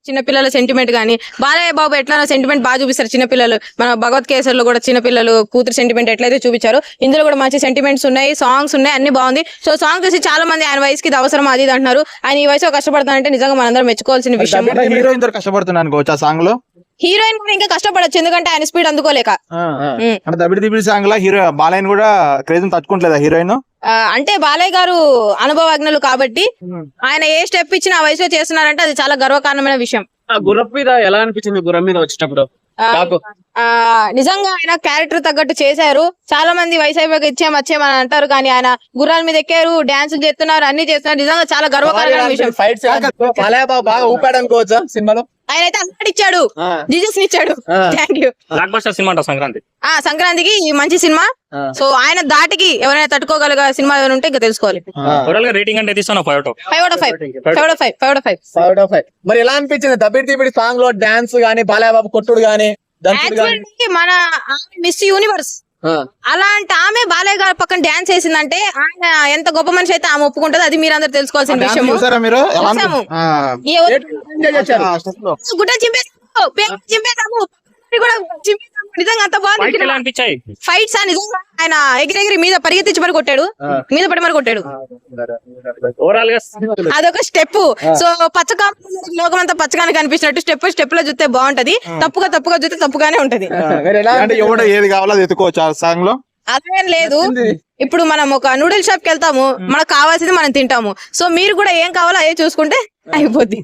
చిన్నపిల్లల సెంటిమెంట్ గానీ, బాలయ్య బాబు ఎట్లా సెంటిమెంట్ బాగా చూపిస్తారు చిన్నపిల్లలు. మన భగవత్ కేసర్లో కూడా చిన్నపిల్లలు కూతురు సెంటిమెంట్ ఎట్లయితే చూపించారు, ఇందులో కూడా మంచి సెంటిమెంట్స్ ఉన్నాయి, సాంగ్స్ ఉన్నాయి, అన్ని బాగుంది. సో సాంగ్ చూసి చాలా మంది ఆయన వయసుకి ఇది అవసరం అది అంటున్నారు. ఆయన ఈ వయసులో కష్టపడతానంటే నిజంగా మనందరం మెచ్చుకోవాల్సిన విషయం. హీరోయిన్ తో కష్టపడుతున్నాను అనుకోవచ్చు ఆ సాంగ్ లో. హీరోయిన్ కూడా ఇంకా కష్టపడచ్చు, ఎందుకంటే ఆయన స్పీడ్ అందుకోలేక. అంటే దబిడి దిబిడి సాంగ్ లో హీరో బాలయ్య కూడా క్రేజ్ తట్టుకుంటలేదా హీరోయిన్? అంటే బాలయ్య గారు అనుభవజ్ఞులు కాబట్టి ఆయన ఏ స్టెప్ ఇచ్చినా ఆ వయసులో చేస్తున్నారంటే అది చాలా గర్వకారణమైన విషయం. గుర్రం మీద ఎలా అనిపించింది? గుర్రం మీద వచ్చేటప్పుడు నిజంగా ఆయన క్యారెక్టర్ తగ్గట్టు చేశారు. చాలా మంది వయసు అయిపోయి వచ్చేమని అంటారు, కానీ ఆయన గుర్రాల మీద ఎక్కారు, డాన్సులు చేస్తున్నారు, అన్ని చేస్తున్నారు. నిజంగా చాలా గర్వకారణమైన విషయం. బాలయ్య బాబు బాగా ఊపాడు అనుకోవచ్చా సినిమాలో? ఆయన అయితే అన్నట్టు ఇచ్చాడు, జీసస్ ఇచ్చాడు. Thank you. Block buster cinema Sankranti సంక్రాంతికి మంచి సినిమా. సో ఆయన దాటికి ఎవరైనా తట్టుకోగలిగే సినిమా ఏమైనా ఉంటే ఇంకా తెలుసుకోవాలి. రేటింగ్ అంటే తీస్తాను 5/5. మరి ఎలా అనిపించింది దబిడి దిబిడి సాంగ్ లో డాన్స్ గానీ, బాలయ్య బాబు కొట్టుడు గానీ? మన మిస్ యూనివర్స్ అలాంటి ఆమె బాలయ్య గారి పక్కన డాన్స్ వేసిందంటే ఆయన ఎంత గొప్ప మనిషి అయితే ఆమె ఒప్పుకుంటది. అది మీరు అందరు తెలుసుకోవాల్సిన విషయం. గుడ్డ చింపేసాము, నిజంగా అంత బాగుంది. ఫైట్స్ నిజంగా ఆయన ఎగిరెగిరి మీద పరిగెత్తించి మరి కొట్టాడు, మీద పడి మరి కొట్టాడు. అదొక స్టెప్. సో పచ్చగా లోకం అంతా పచ్చగానే కనిపించినట్టు స్టెప్ లో చూస్తే బాగుంటది, తప్పుగా చూస్తే తప్పుగానే ఉంటది. ఏది కావాలో అది ఎత్తుకోవచ్చు ఆ సాంగ్ లో. అదేం లేదు. ఇప్పుడు మనం ఒక నూడిల్ షాప్ కి వెళ్తాము, మనకు కావాల్సింది మనం తింటాము. సో మీరు కూడా ఏం కావాలో అదే చూసుకుంటే అయిపోద్ది.